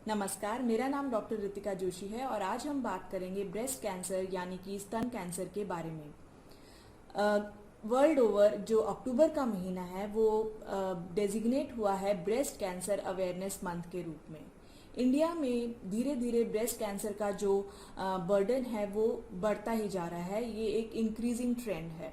नमस्कार, मेरा नाम डॉक्टर रितिका जोशी है और आज हम बात करेंगे ब्रेस्ट कैंसर यानी कि स्तन कैंसर के बारे में। वर्ल्ड ओवर जो अक्टूबर का महीना है वो डेजिग्नेट हुआ है ब्रेस्ट कैंसर अवेयरनेस मंथ के रूप में। इंडिया में धीरे धीरे ब्रेस्ट कैंसर का जो बर्डन है वो बढ़ता ही जा रहा है। ये एक इंक्रीजिंग ट्रेंड है।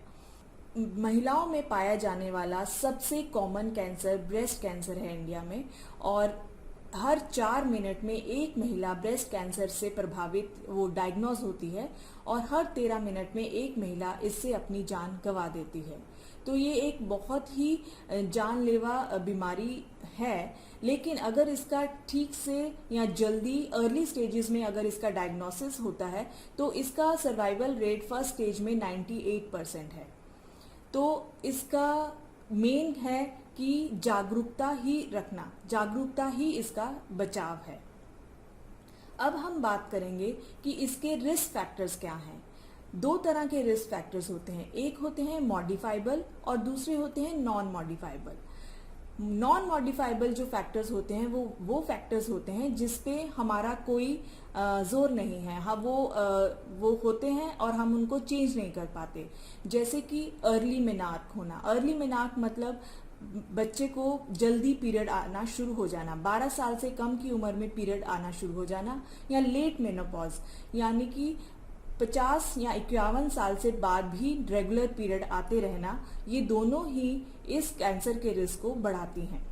महिलाओं में पाया जाने वाला सबसे कॉमन कैंसर ब्रेस्ट कैंसर है इंडिया में, और हर 4 मिनट में एक महिला ब्रेस्ट कैंसर से प्रभावित वो डायग्नोज होती है और हर 13 मिनट में एक महिला इससे अपनी जान गंवा देती है। तो ये एक बहुत ही जानलेवा बीमारी है, लेकिन अगर इसका ठीक से या जल्दी अर्ली स्टेजेस में अगर इसका डायग्नोसिस होता है तो इसका सर्वाइवल रेट फर्स्ट स्टेज में 98% है। तो इसका मेन है कि जागरूकता ही रखना, जागरूकता ही इसका बचाव है। अब हम बात करेंगे कि इसके रिस्क फैक्टर्स क्या हैं। 2 तरह के रिस्क फैक्टर्स होते हैं, एक होते हैं मॉडिफाइबल और दूसरे होते हैं नॉन मॉडिफाइबल। नॉन मॉडिफाइबल जो फैक्टर्स होते हैं वो फैक्टर्स होते हैं जिसपे हमारा कोई जोर नहीं है। हाँ, वो होते हैं और हम उनको चेंज नहीं कर पाते। जैसे कि अर्ली मेनार्क होना। अर्ली मेनार्क मतलब बच्चे को जल्दी पीरियड आना शुरू हो जाना, 12 साल से कम की उम्र में पीरियड आना शुरू हो जाना, या लेट मेनोपॉज यानी कि 50 या 51 साल से बाद भी रेगुलर पीरियड आते रहना। ये दोनों ही इस कैंसर के रिस्क को बढ़ाती हैं।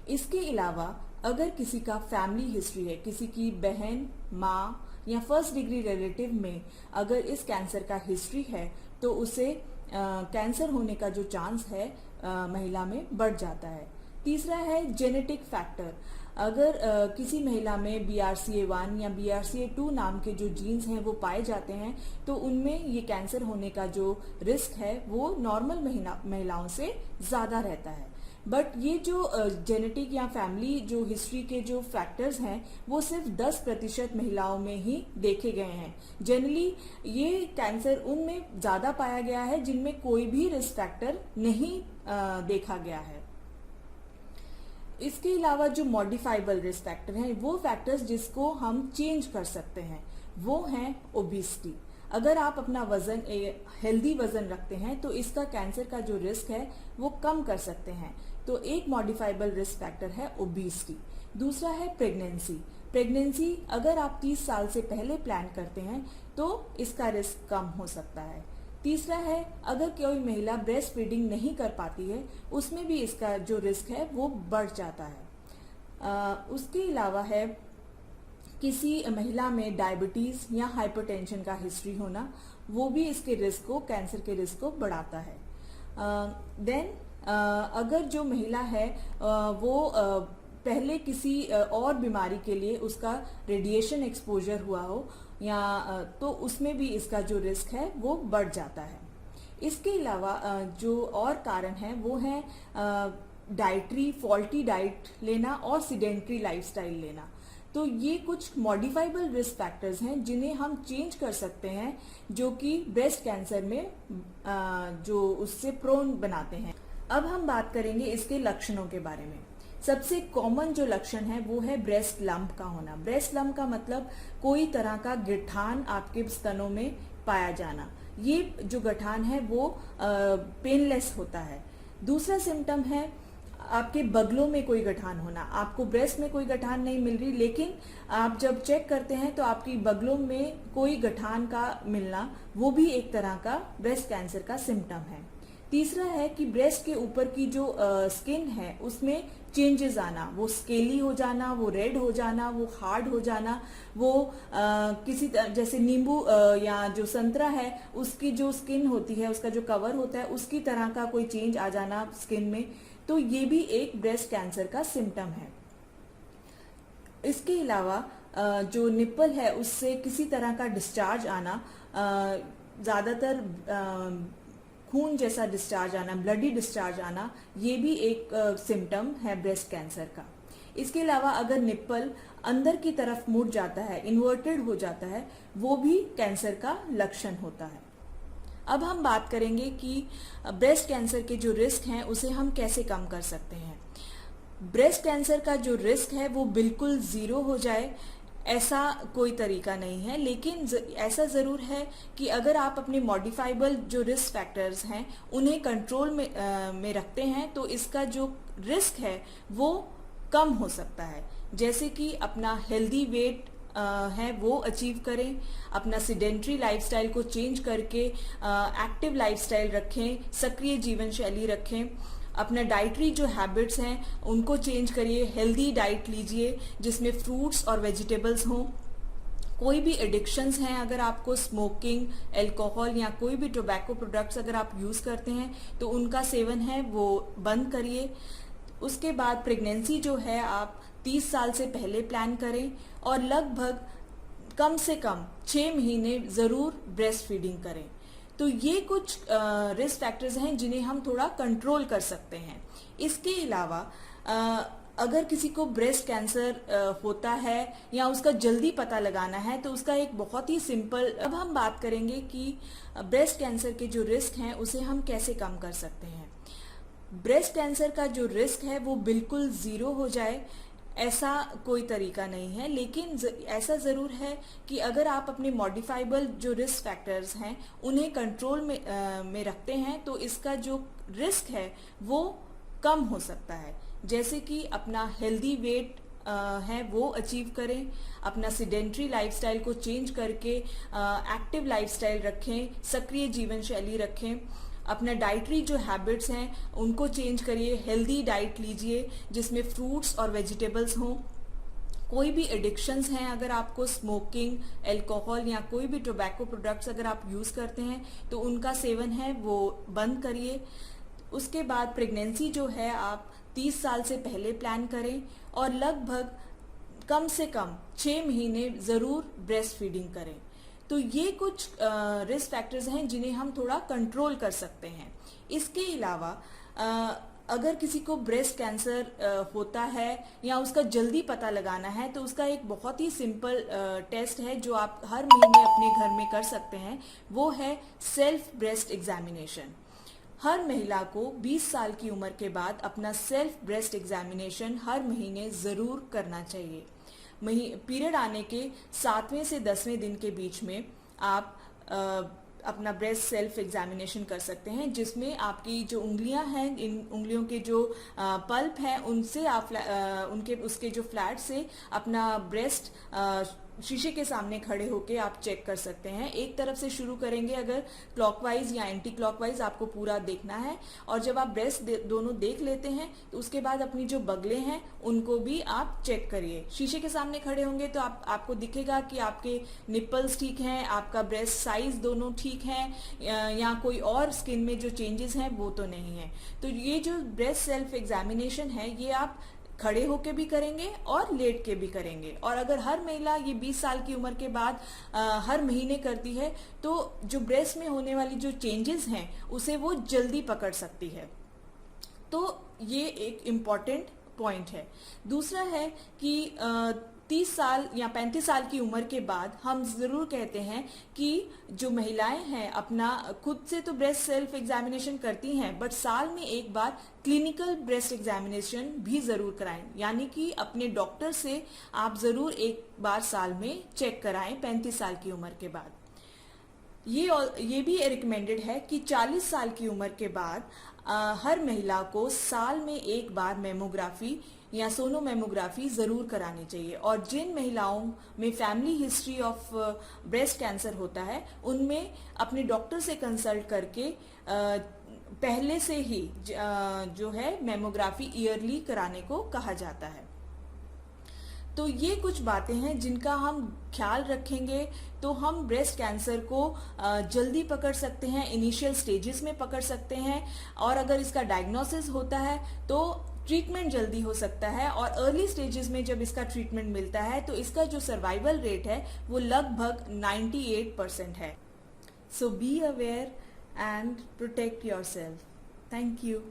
इसके अलावा अगर किसी का फैमिली हिस्ट्री है, किसी की बहन, माँ या फर्स्ट डिग्री रिलेटिव में अगर इस कैंसर का हिस्ट्री है तो उसे कैंसर होने का जो चांस है महिला में बढ़ जाता है। तीसरा है जेनेटिक फैक्टर। अगर किसी महिला में BRCA1 या BRCA2 नाम के जो जीन्स हैं वो पाए जाते हैं तो उनमें ये कैंसर होने का जो रिस्क है वो नॉर्मल महिलाओं से ज़्यादा रहता है। बट ये जो जेनेटिक या फैमिली जो हिस्ट्री के जो फैक्टर्स हैं वो सिर्फ 10% महिलाओं में ही देखे गए हैं। जनरली ये कैंसर उनमें ज़्यादा पाया गया है जिनमें कोई भी रिस्क फैक्टर नहीं देखा गया है। इसके अलावा जो मॉडिफाइबल रिस्क फैक्टर हैं वो फैक्टर्स जिसको हम चेंज कर सकते हैं वो हैं ओबेसिटी। अगर आप अपना वजन हेल्दी वजन रखते हैं तो इसका कैंसर का जो रिस्क है वो कम कर सकते हैं। तो एक मॉडिफाइबल रिस्क फैक्टर है ओबेसिटी। दूसरा है प्रेगनेंसी अगर आप 30 साल से पहले प्लान करते हैं तो इसका रिस्क कम हो सकता है। तीसरा है अगर कोई महिला ब्रेस्ट फीडिंग नहीं कर पाती है उसमें भी इसका जो रिस्क है वो बढ़ जाता है। उसके अलावा है किसी महिला में डायबिटीज या हाइपरटेंशन का हिस्ट्री होना, वो भी इसके रिस्क को, कैंसर के रिस्क को बढ़ाता है। देन अगर जो महिला है वो पहले किसी और बीमारी के लिए उसका रेडिएशन एक्सपोजर हुआ हो या तो उसमें भी इसका जो रिस्क है वो बढ़ जाता है। इसके अलावा जो और कारण हैं वो है डाइटरी फॉल्टी डाइट लेना और सिडेंट्री लाइफस्टाइल लेना। तो ये कुछ मॉडिफाइबल रिस्क फैक्टर्स हैं जिन्हें हम चेंज कर सकते हैं जो कि ब्रेस्ट कैंसर में जो उससे प्रोन बनाते हैं। अब हम बात करेंगे इसके लक्षणों के बारे में। सबसे कॉमन जो लक्षण है वो है ब्रेस्ट लंप का होना। ब्रेस्ट लंप का मतलब कोई तरह का गिठान आपके स्तनों में पाया जाना। ये जो गठान है वो पेनलेस होता है। दूसरा सिम्टम है आपके बगलों में कोई गठान होना। आपको ब्रेस्ट में कोई गठान नहीं मिल रही लेकिन आप जब चेक करते हैं तो आपकी बगलों में कोई गठान का मिलना, वो भी एक तरह का ब्रेस्ट कैंसर का सिम्टम है। तीसरा है कि ब्रेस्ट के ऊपर की जो स्किन है उसमें चेंजेस आना, वो स्केली हो जाना, वो रेड हो जाना, वो हार्ड हो जाना, वो किसी जैसे नींबू या जो संतरा है उसकी जो स्किन होती है, उसका जो कवर होता है उसकी तरह का कोई चेंज आ जाना स्किन में। तो ये भी एक ब्रेस्ट कैंसर का सिम्टम है। इसके अलावा जो निप्पल है उससे किसी तरह का डिस्चार्ज आना, ज़्यादातर खून जैसा डिस्चार्ज आना, ब्लडी डिस्चार्ज आना, ये भी एक सिम्टम है ब्रेस्ट कैंसर का। इसके अलावा अगर निप्पल अंदर की तरफ मुड़ जाता है, इन्वर्टेड हो जाता है, वो भी कैंसर का लक्षण होता है। अब हम बात करेंगे कि ब्रेस्ट कैंसर के जो रिस्क हैं उसे हम कैसे कम कर सकते हैं। ब्रेस्ट कैंसर का जो रिस्क है वो बिल्कुल ज़ीरो हो जाए ऐसा कोई तरीका नहीं है, लेकिन ऐसा ज़रूर है कि अगर आप अपने मॉडिफाइबल जो रिस्क फैक्टर्स हैं उन्हें कंट्रोल में रखते हैं तो इसका जो रिस्क है वो कम हो सकता है। जैसे कि अपना हेल्दी वेट है वो अचीव करें, अपना सिडेंट्री लाइफस्टाइल को चेंज करके एक्टिव लाइफस्टाइल रखें, सक्रिय जीवन शैली रखें, अपना डाइटरी जो हैबिट्स हैं उनको चेंज करिए, हेल्दी डाइट लीजिए जिसमें फ्रूट्स और वेजिटेबल्स हों। कोई भी एडिक्शंस हैं, अगर आपको स्मोकिंग, अल्कोहल या कोई भी टोबैको प्रोडक्ट्स अगर आप यूज़ करते हैं तो उनका सेवन है वो बंद करिए। उसके बाद प्रेगनेंसी जो है आप 30 साल से पहले प्लान करें और लगभग कम से कम 6 महीने ज़रूर ब्रेस्ट फीडिंग करें। तो ये कुछ रिस्क फैक्टर्स हैं जिन्हें हम थोड़ा कंट्रोल कर सकते हैं। इसके अलावा अगर किसी को ब्रेस्ट कैंसर होता है या उसका जल्दी पता लगाना है तो उसका एक बहुत ही सिंपल, अब हम बात करेंगे कि ब्रेस्ट कैंसर के जो रिस्क हैं उसे हम कैसे कम कर सकते हैं। ब्रेस्ट कैंसर का जो रिस्क है वो बिल्कुल ज़ीरो हो जाए ऐसा कोई तरीका नहीं है, लेकिन ऐसा ज़रूर है कि अगर आप अपने मॉडिफाइबल जो रिस्क फैक्टर्स हैं उन्हें कंट्रोल में रखते हैं तो इसका जो रिस्क है वो कम हो सकता है। जैसे कि अपना हेल्दी वेट है वो अचीव करें, अपना सिडेंट्री लाइफस्टाइल को चेंज करके एक्टिव लाइफस्टाइल रखें, सक्रिय जीवन शैली रखें, अपना डाइटरी जो हैबिट्स हैं उनको चेंज करिए, हेल्दी डाइट लीजिए जिसमें फ्रूट्स और वेजिटेबल्स हों। कोई भी एडिक्शंस हैं, अगर आपको स्मोकिंग, अल्कोहल या कोई भी टोबैको प्रोडक्ट्स अगर आप यूज़ करते हैं तो उनका सेवन है वो बंद करिए। उसके बाद प्रेगनेंसी जो है आप 30 साल से पहले प्लान करें और लगभग कम से कम 6 महीने ज़रूर ब्रेस्ट फीडिंग करें। तो ये कुछ रिस्क फैक्टर्स हैं जिन्हें हम थोड़ा कंट्रोल कर सकते हैं। इसके अलावा अगर किसी को ब्रेस्ट कैंसर होता है या उसका जल्दी पता लगाना है तो उसका एक बहुत ही सिंपल टेस्ट है जो आप हर महीने अपने घर में कर सकते हैं, वो है सेल्फ ब्रेस्ट एग्जामिनेशन। हर महिला को 20 साल की उम्र के बाद अपना सेल्फ ब्रेस्ट एग्जामिनेशन हर महीने ज़रूर करना चाहिए। पीरियड आने के 7वें से 10वें दिन के बीच में आप अपना ब्रेस्ट सेल्फ एग्जामिनेशन कर सकते हैं, जिसमें आपकी जो उंगलियां हैं, इन उंगलियों के जो पल्प हैं उनसे आप उसके जो फ्लैट से अपना ब्रेस्ट शीशे के सामने खड़े होके आप चेक कर सकते हैं। एक तरफ से शुरू करेंगे, अगर क्लॉकवाइज या एंटी क्लॉकवाइज आपको पूरा देखना है, और जब आप ब्रेस्ट दोनों देख लेते हैं तो उसके बाद अपनी जो बगले हैं उनको भी आप चेक करिए। शीशे के सामने खड़े होंगे तो आपको दिखेगा कि आपके निप्पल्स ठीक हैं, आपका ब्रेस्ट साइज दोनों ठीक हैं, या कोई और स्किन में जो चेंजेस हैं वो तो नहीं है। तो ये जो ब्रेस्ट सेल्फ एग्जामिनेशन है ये आप खड़े होके भी करेंगे और लेट के भी करेंगे। और अगर हर महिला ये 20 साल की उम्र के बाद हर महीने करती है तो जो ब्रेस्ट में होने वाली जो चेंजेस हैं उसे वो जल्दी पकड़ सकती है। तो ये एक इम्पॉर्टेंट पॉइंट है। दूसरा है कि 30 साल या 35 साल की उम्र के बाद हम ज़रूर कहते हैं कि जो महिलाएं हैं अपना खुद से तो ब्रेस्ट सेल्फ एग्जामिनेशन करती हैं, बट साल में एक बार क्लिनिकल ब्रेस्ट एग्जामिनेशन भी ज़रूर कराएं, यानी कि अपने डॉक्टर से आप ज़रूर एक बार साल में चेक कराएं 35 साल की उम्र के बाद। ये भी रिकमेंडेड है कि 40 साल की उम्र के बाद हर महिला को साल में एक बार मेमोग्राफी या सोनोमेमोग्राफी ज़रूर करानी चाहिए। और जिन महिलाओं में family history of breast cancer होता है उनमें अपने डॉक्टर से कंसल्ट करके पहले से ही जो है मेमोग्राफी ईयरली कराने को कहा जाता है। तो ये कुछ बातें हैं जिनका हम ख्याल रखेंगे तो हम ब्रेस्ट कैंसर को जल्दी पकड़ सकते हैं, इनिशियल स्टेजेस में पकड़ सकते हैं, और अगर इसका डायग्नोसिस होता है तो ट्रीटमेंट जल्दी हो सकता है, और अर्ली स्टेजेस में जब इसका ट्रीटमेंट मिलता है तो इसका जो सर्वाइवल रेट है वो लगभग 98% है। So be aware and protect yourself. Thank you.